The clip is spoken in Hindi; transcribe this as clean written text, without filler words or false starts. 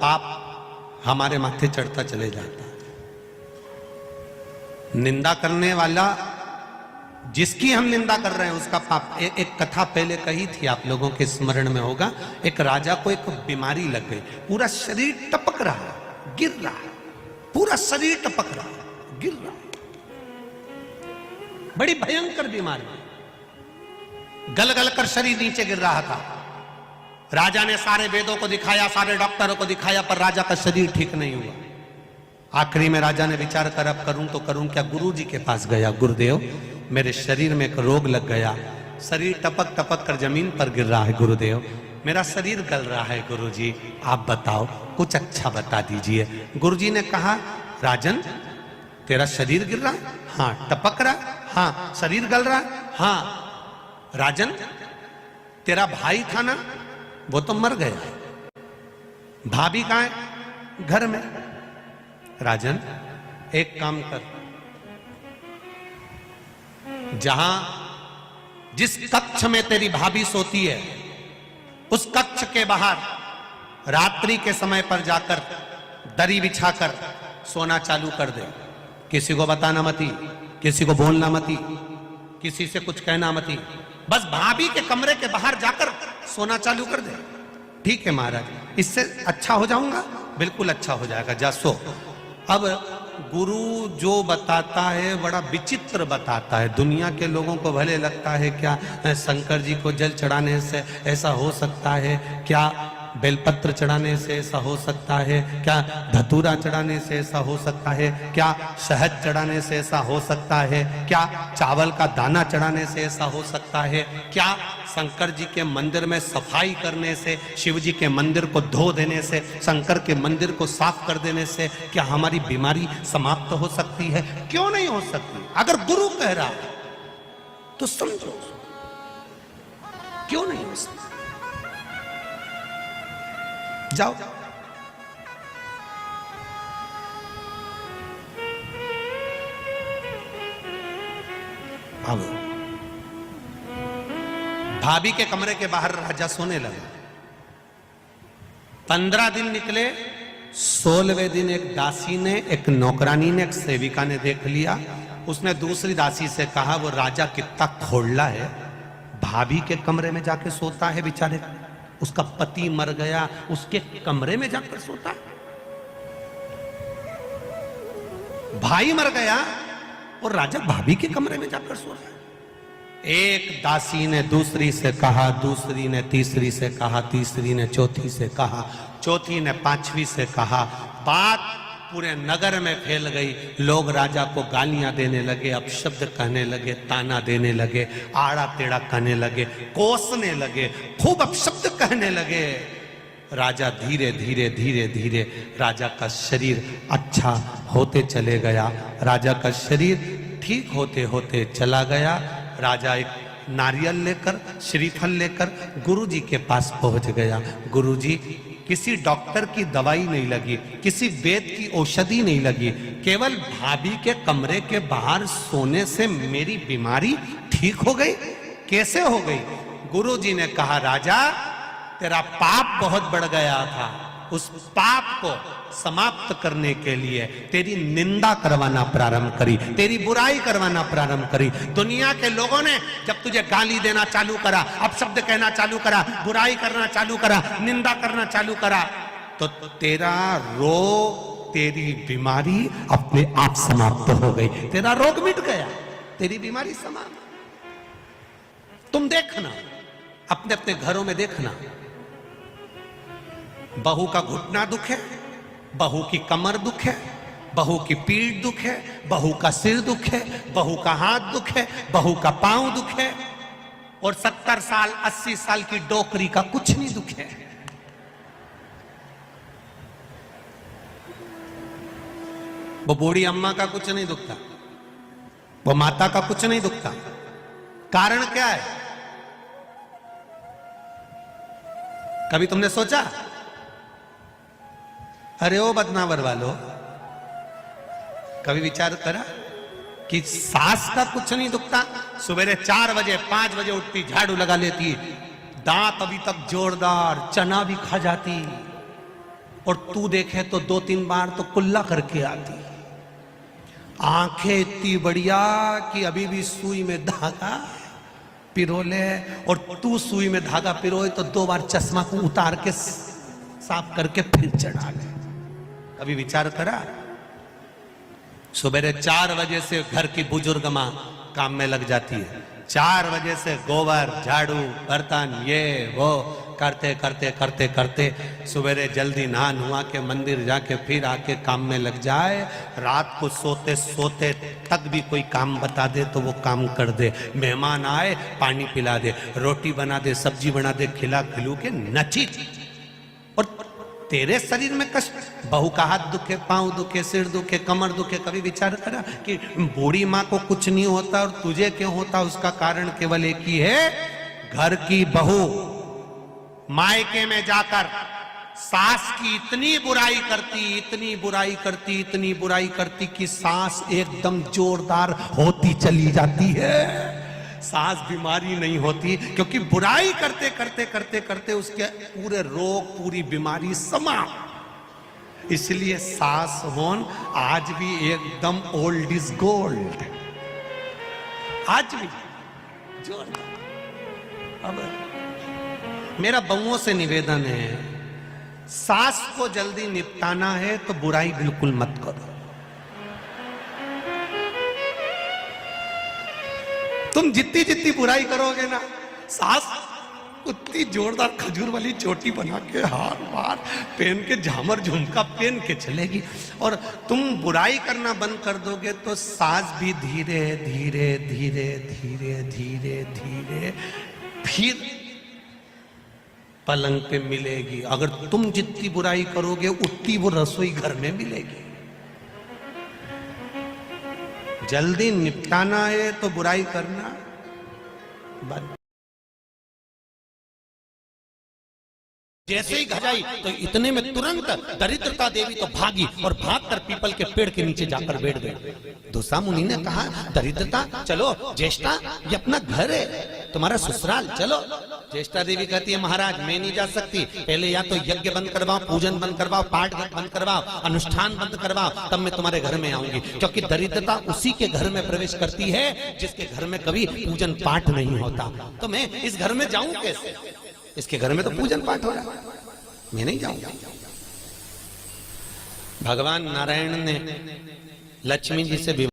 पाप हमारे माथे चढ़ता चले जाता है। निंदा करने वाला, जिसकी हम निंदा कर रहे हैं उसका पाप। एक कथा पहले कही थी, आप लोगों के स्मरण में होगा। एक राजा को एक बीमारी लग गई, पूरा शरीर टपक रहा, गिर रहा, पूरा शरीर टपक रहा, गिर रहा, बड़ी भयंकर बीमारी, गल गल कर शरीर नीचे गिर रहा था। राजा ने सारे वेदों को दिखाया, सारे डॉक्टरों को दिखाया, पर राजा का शरीर ठीक नहीं हुआ। आखिरी में राजा ने विचार कर अब करूं तो करूं क्या। गुरु जी के पास गया, गुरुदेव मेरे शरीर में एक रोग लग गया, शरीर टपक टपक कर जमीन पर गिर रहा है, गुरुदेव मेरा शरीर गल रहा है, गुरुजी आप बताओ, कुछ अच्छा बता दीजिए। गुरुजी ने कहा, राजन तेरा शरीर गिर रहा है? हाँ। टपक रहा? हाँ। शरीर गल रहा? हाँ। राजन तेरा भाई था ना, वो तो मर गया, भाभी कहां है? घर में। राजन एक काम कर, जहां जिस कक्ष में तेरी भाभी सोती है उस कक्ष के बाहर रात्रि के समय पर जाकर दरी बिछाकर सोना चालू कर दे। किसी को बताना मती, किसी को बोलना मती, किसी से कुछ कहना मती, बस भाभी के कमरे के बाहर जाकर सोना चालू कर दे। ठीक है महाराज, इससे अच्छा हो जाऊंगा? बिल्कुल अच्छा हो जाएगा, जा सो। अब गुरु जो बताता है बड़ा विचित्र बताता है। दुनिया के लोगों को भले लगता है क्या शंकर जी को जल चढ़ाने से ऐसा हो सकता है, क्या बेलपत्र चढ़ाने से ऐसा हो सकता है, क्या धतूरा चढ़ाने से ऐसा हो सकता है, क्या शहद चढ़ाने से ऐसा हो सकता है, क्या चावल का दाना चढ़ाने से ऐसा हो सकता है, क्या शंकर जी के मंदिर में सफाई करने से, शिव जी के मंदिर को धो देने से, शंकर के मंदिर को साफ कर देने से क्या हमारी बीमारी समाप्त हो सकती है? क्यों नहीं हो सकती? अगर गुरु कह रहा है तो समझो, क्यों नहीं हो सकती? जाओ। अब भाभी के कमरे के बाहर राजा सोने लगा। 15 दिन निकले, 16वें दिन एक दासी ने, एक नौकरानी ने, एक सेविका ने देख लिया। उसने दूसरी दासी से कहा, वो राजा कितना खोड़ला है, भाभी के कमरे में जाके सोता है, बेचारे उसका पति मर गया, उसके कमरे में जाकर सोता। भाई मर गया और राजा भाभी के कमरे में जाकर सो रहा है। एक दासी ने दूसरी से कहा, दूसरी ने तीसरी से कहा, तीसरी ने चौथी से कहा, चौथी ने पांचवी से कहा। बात पूरे नगर में फैल गई। लोग राजा को गालियां देने लगे, अपशब्द कहने लगे, ताना देने लगे, आड़ा टेढ़ा कहने लगे, कोसने लगे, खूब अपशब्द कहने लगे। राजा धीरे धीरे धीरे धीरे राजा का शरीर अच्छा होते चले गया, राजा का शरीर ठीक होते होते चला गया। राजा एक नारियल लेकर, श्रीफल लेकर गुरुजी के पास पहुंच गया। गुरुजी, किसी डॉक्टर की दवाई नहीं लगी, किसी वेद की औषधि नहीं लगी, केवल भाभी के कमरे के बाहर सोने से मेरी बीमारी ठीक हो गई। कैसे हो गई? गुरुजी ने कहा, राजा तेरा पाप बहुत बढ़ गया था, उस पाप को समाप्त करने के लिए तेरी निंदा करवाना प्रारंभ करी, तेरी बुराई करवाना प्रारंभ करी। दुनिया के लोगों ने जब तुझे गाली देना चालू करा, अपशब्द कहना चालू करा, बुराई करना चालू करा, निंदा करना चालू करा, तो तेरा रोग, तेरी बीमारी अपने आप समाप्त हो गई। तेरा रोग मिट गया, तेरी बीमारी समाप्त। तुम देखना, अपने अपने घरों में देखना, बहू का घुटना दुख है, बहू की कमर दुख है, बहू की पीठ दुख है, बहू का सिर दुख है, बहू का हाथ दुख है, बहू का पांव दुख है, और 70 साल 80 साल की डोकरी का कुछ नहीं दुख है। वो बूढ़ी अम्मा का कुछ नहीं दुखता, वो माता का कुछ नहीं दुखता। कारण क्या है? कभी तुमने सोचा? अरे ओ बदनावर वालों, कभी विचार करा कि सास का कुछ नहीं दुखता? सवेरे 4 बजे 5 बजे उठती, झाड़ू लगा लेती, दांत अभी तक जोरदार, चना भी खा जाती, और तू देखे तो 2-3 बार तो कुल्ला करके आती। आंखें इतनी बढ़िया कि अभी भी सुई में धागा पिरो ले, और तू सुई में धागा पिरोए तो 2 बार चश्मा को उतार के साफ करके फिर चढ़ा ले। कभी विचार करा? सुबह 4 बजे से घर की बुजुर्ग माँ काम में लग जाती है। 4 बजे से गोबर, झाड़ू, बर्तन, ये वो करते करते करते करते सवेरे जल्दी नहा नुआ के मंदिर जाके फिर आके काम में लग जाए। रात को सोते सोते तक भी कोई काम बता दे तो वो काम कर दे। मेहमान आए पानी पिला दे, रोटी बना दे, सब्जी बना दे, खिला खिलू के नची। और तेरे शरीर में कष्ट, बहू का हाथ दुखे, पांव दुखे, सिर दुखे, कमर दुखे। कभी विचार करा कि बूढ़ी माँ को कुछ नहीं होता और तुझे क्यों होता? उसका कारण केवल एक ही है, घर की बहू मायके में जाकर सास की इतनी बुराई करती, इतनी बुराई करती, इतनी बुराई करती कि सास एकदम जोरदार होती चली जाती है। सास बीमारी नहीं होती, क्योंकि बुराई करते करते करते करते उसके पूरे रोग, पूरी बीमारी समाप्त। इसलिए सास होन आज भी एकदम ओल्ड इज गोल्ड, आज भी जोरदार। अब मेरा बहुओं से निवेदन है, सास को जल्दी निपटाना है तो बुराई बिल्कुल मत करो। तुम जितनी जितनी बुराई करोगे ना, सास उतनी जोरदार खजूर वाली चोटी बना के, हार वार पहन के, झामर झुमका पहन के चलेगी। और तुम बुराई करना बंद कर दोगे तो सास भी धीरे धीरे धीरे धीरे धीरे धीरे फिर पलंग पे मिलेगी। अगर तुम जितनी बुराई करोगे उतनी वो रसोई घर में मिलेगी। जल्दी निपटाना है तो बुराई करना बंद। जैसे ही घजाई तो इतने में तुरंत दरिद्रता देवी तो भागी और भागकर पीपल के पेड़ के नीचे जाकर बैठ गई। दूसरा मुनि ने कहा, दरिद्रता चलो, ज्येष्ठा ये अपना घर है, तुम्हारा ससुराल, चलो। ज्येष्ठा देवी कहती है, महाराज मैं नहीं जा सकती, पहले या तो यज्ञ बंद करवाओ, पूजन बंद करवाओ, पाठ बंद करवाओ, अनुष्ठान बंद करवाओ, तब मैं तुम्हारे घर में आऊंगी। क्योंकि दरिद्रता उसी के घर में प्रवेश करती है जिसके घर में कभी पूजन पाठ नहीं होता। तो मैं इस घर में जाऊं कैसे? इसके घर में तो पूजन पाठ हो रहा है, मैं नहीं जाऊंगा। भगवान नारायण ने लक्ष्मी जी से